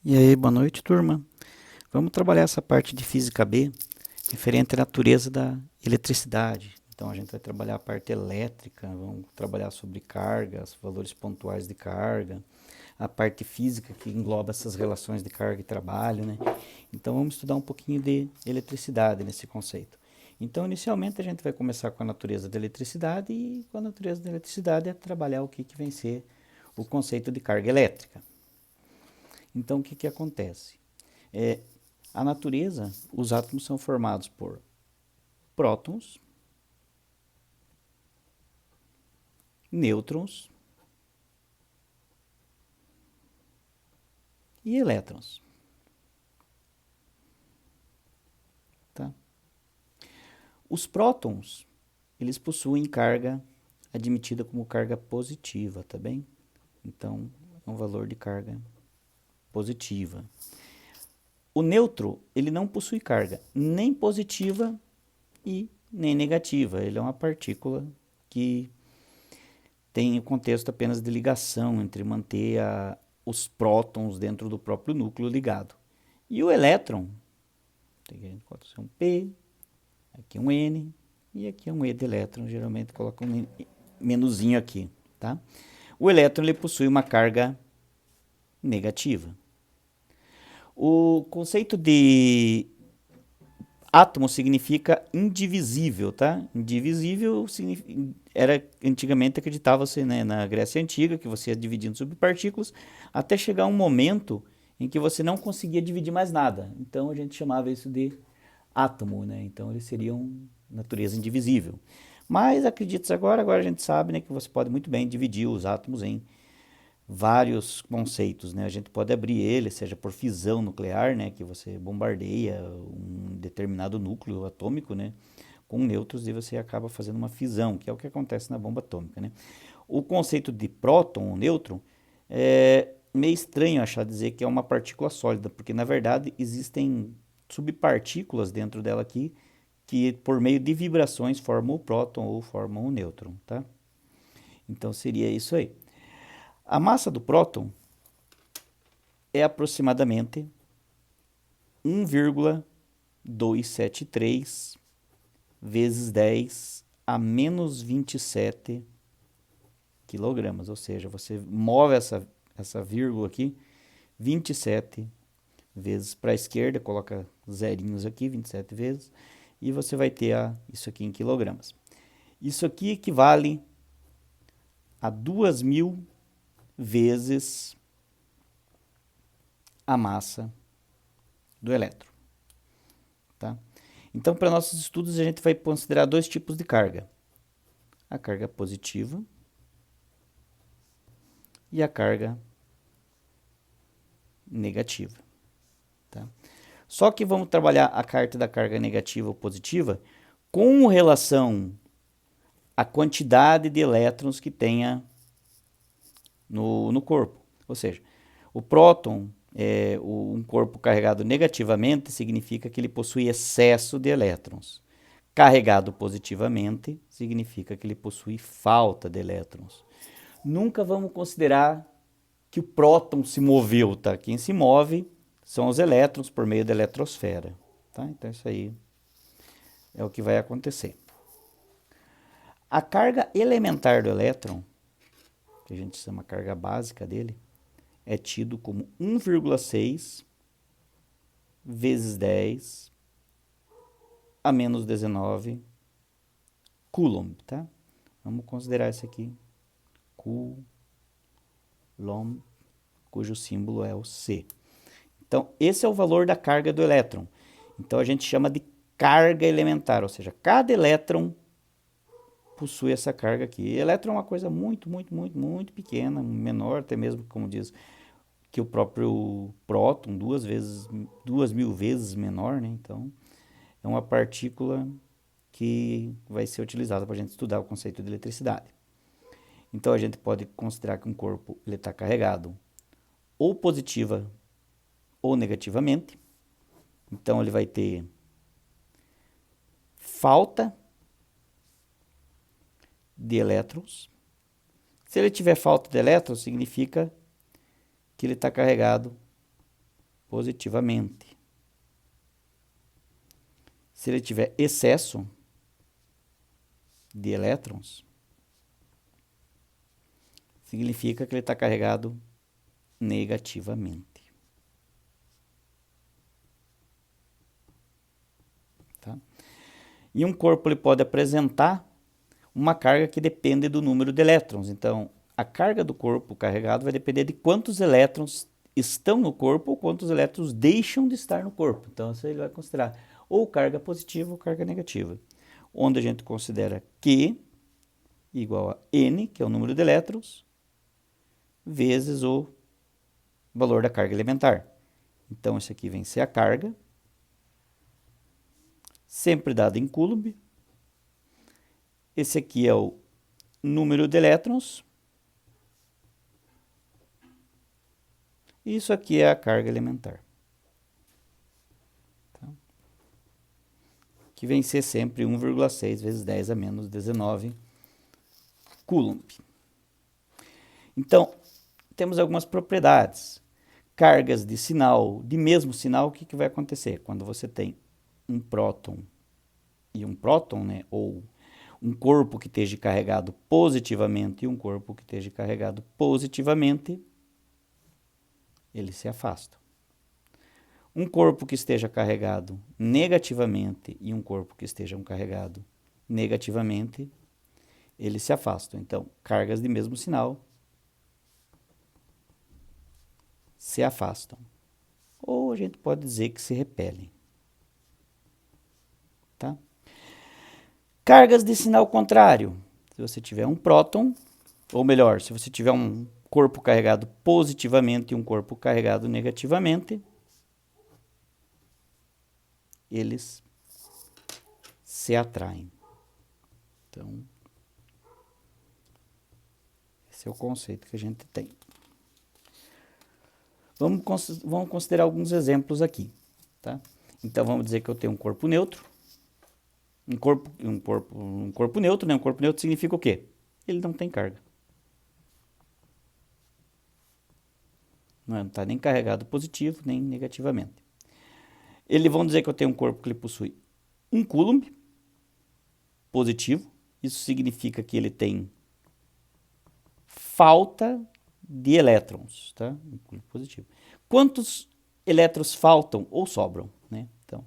E aí, boa noite, turma. Vamos trabalhar essa parte de física B, referente à natureza da eletricidade. Então, a gente vai trabalhar a parte elétrica, vamos trabalhar sobre cargas, valores pontuais de carga, a parte física que engloba essas relações de carga e trabalho, né? Então, vamos estudar um pouquinho de eletricidade nesse conceito. Então, inicialmente, a gente vai começar com a natureza da eletricidade e com a natureza da eletricidade é trabalhar o que vem ser o conceito de carga elétrica. Então, o que acontece? É, a natureza, os átomos são formados por prótons, nêutrons e elétrons. Tá? Os prótons, eles possuem carga admitida como carga positiva, tá bem? Então, é um valor de carga positiva. O nêutron, ele não possui carga nem positiva e nem negativa. Ele é uma partícula que tem o contexto apenas de ligação entre manter os prótons dentro do próprio núcleo ligado. E o elétron, pode ser um P, aqui um N e aqui um E de elétron, geralmente coloca um menuzinho aqui, tá? O elétron ele possui uma carga negativa. O conceito de átomo significa indivisível, tá? Indivisível era antigamente acreditava-se, né, na Grécia Antiga que você ia dividindo subpartículas até chegar um momento em que você não conseguia dividir mais nada. Então a gente chamava isso de átomo, né? Então eles seriam natureza indivisível. Mas acredita-se agora a gente sabe, né, que você pode muito bem dividir os átomos em vários conceitos, né? A gente pode abrir ele, seja por fisão nuclear, né, que você bombardeia um determinado núcleo atômico, né, com nêutrons e você acaba fazendo uma fisão, que é o que acontece na bomba atômica, né? O conceito de próton ou nêutron é meio estranho achar dizer que é uma partícula sólida, porque na verdade existem subpartículas dentro dela aqui que por meio de vibrações formam o próton ou formam o nêutron, tá? Então seria isso aí. A massa do próton é aproximadamente 1,273 vezes 10 a menos 27 quilogramas. Ou seja, você move essa vírgula aqui 27 vezes para a esquerda, coloca zerinhos aqui, 27 vezes, e você vai ter isso aqui em quilogramas. Isso aqui equivale a 2.000 vezes a massa do elétron. Tá? Então, para nossos estudos, a gente vai considerar dois tipos de carga: a carga positiva e a carga negativa. Tá? Só que vamos trabalhar a carta da carga negativa ou positiva com relação à quantidade de elétrons que tenha no corpo. Ou seja, o próton, um corpo carregado negativamente, significa que ele possui excesso de elétrons. Carregado positivamente, significa que ele possui falta de elétrons. Nunca vamos considerar que o próton se moveu, tá? Quem se move são os elétrons por meio da eletrosfera, tá? Então isso aí é o que vai acontecer. A carga elementar do elétron, que a gente chama carga básica dele, é tido como 1,6 vezes 10 a menos 19 coulomb, tá? Vamos considerar isso aqui, coulomb, cujo símbolo é o C. Então, esse é o valor da carga do elétron. Então, a gente chama de carga elementar, ou seja, cada elétron possui essa carga aqui. E elétron é uma coisa muito, muito, muito, muito pequena, menor até mesmo, como diz, que o próprio próton, 2.000 vezes menor, né? Então, é uma partícula que vai ser utilizada para a gente estudar o conceito de eletricidade. Então, a gente pode considerar que um corpo está carregado ou positiva ou negativamente. Então, ele vai ter falta de elétrons. Se ele tiver falta de elétrons, significa que ele está carregado positivamente. Se ele tiver excesso de elétrons, significa que ele está carregado negativamente. Tá? E um corpo ele pode apresentar uma carga que depende do número de elétrons. Então, a carga do corpo carregado vai depender de quantos elétrons estão no corpo ou quantos elétrons deixam de estar no corpo. Então, isso ele vai considerar ou carga positiva ou carga negativa. Onde a gente considera Q igual a N, que é o número de elétrons, vezes o valor da carga elementar. Então, isso aqui vem ser a carga, sempre dada em Coulomb. Esse aqui é o número de elétrons. Isso aqui é a carga elementar. Tá? Que vem ser sempre 1,6 vezes 10 a menos 19 Coulomb. Então, temos algumas propriedades. Cargas de sinal, de mesmo sinal, o que vai acontecer? Quando você tem um próton e um próton, né, ou um corpo que esteja carregado positivamente e um corpo que esteja carregado positivamente, eles se afastam. Um corpo que esteja carregado negativamente e um corpo que esteja carregado negativamente, eles se afastam. Então, cargas de mesmo sinal se afastam. Ou a gente pode dizer que se repelem. Tá? Cargas de sinal contrário. Se você tiver um próton, ou melhor, se você tiver um corpo carregado positivamente e um corpo carregado negativamente, eles se atraem. Então, esse é o conceito que a gente tem. Vamos considerar alguns exemplos aqui. Tá? Então, vamos dizer que eu tenho um corpo neutro. Um corpo neutro, né? Um corpo neutro significa o quê? Ele não tem carga. Não está nem carregado positivo, nem negativamente. Vamos dizer que eu tenho um corpo que ele possui 1 Coulomb positivo. Isso significa que ele tem falta de elétrons, tá? Um Coulomb positivo. Quantos elétrons faltam ou sobram, né? Então,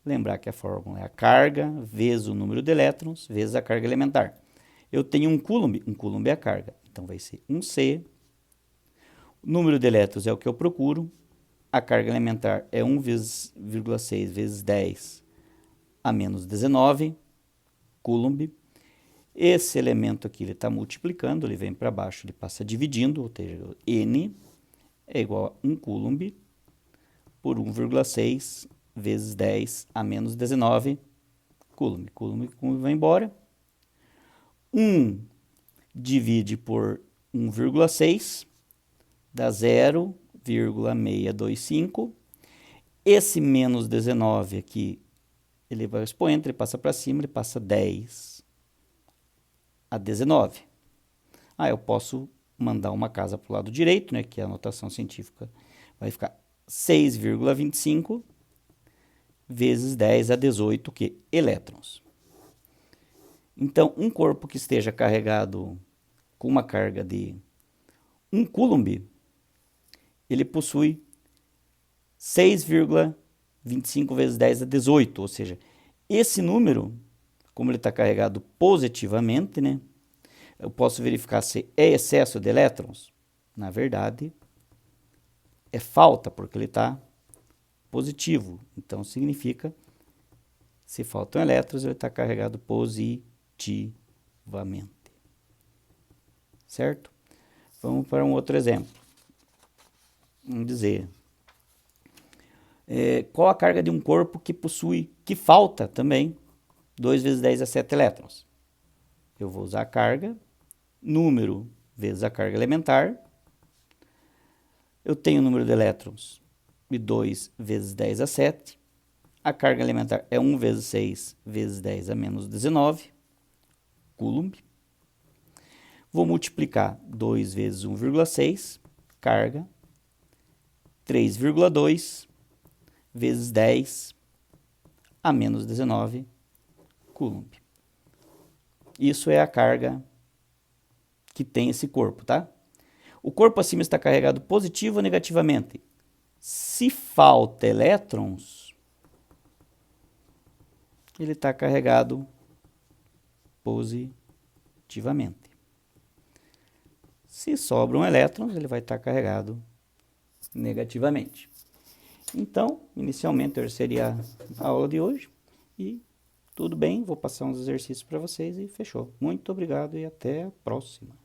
lembrar que a fórmula é a carga vezes o número de elétrons vezes a carga elementar. Eu tenho 1 Coulomb é a carga. Então, vai ser 1C. O número de elétrons é o que eu procuro. A carga elementar é 1,6 vezes 10 a menos 19 Coulomb. Esse elemento aqui ele está multiplicando, ele vem para baixo, ele passa dividindo, ou seja, N é igual a 1 Coulomb por 1,6 vezes 10 a menos 19 Coulomb. Coulomb vai embora. 1 divide por 1,6 dá 0,625. Esse menos 19 aqui, ele vai ao expoente, ele passa para cima, ele passa 10 a 19. Eu posso mandar uma casa para o lado direito, né, que é a notação científica, vai ficar 6,25 vezes 10 a 18 elétrons. Então, um corpo que esteja carregado com uma carga de 1 Coulomb, ele possui 6,25 vezes 10 a 18, ou seja, esse número, como ele está carregado positivamente, né, eu posso verificar se é excesso de elétrons. Na verdade, é falta, porque ele está positivo. Então, significa, se faltam elétrons, ele está carregado positivamente. Certo? Vamos para um outro exemplo. Vamos dizer, qual a carga de um corpo que falta também 2 vezes 10 a 7 elétrons? Eu vou usar a carga, número vezes a carga elementar. Eu tenho o número de elétrons de 2 vezes 10 a 7. A carga elementar é 1 vezes 6 vezes 10 a menos 19 Coulomb. Vou multiplicar 2 vezes 1,6, carga, 3,2 vezes 10 a menos 19 coulomb. Isso é a carga que tem esse corpo, tá? O corpo acima está carregado positivo ou negativamente. Se falta elétrons, ele está carregado positivamente. Se sobram elétrons, ele vai estar carregado negativamente. Então, inicialmente, essa seria a aula de hoje. E tudo bem, vou passar uns exercícios para vocês e fechou. Muito obrigado e até a próxima.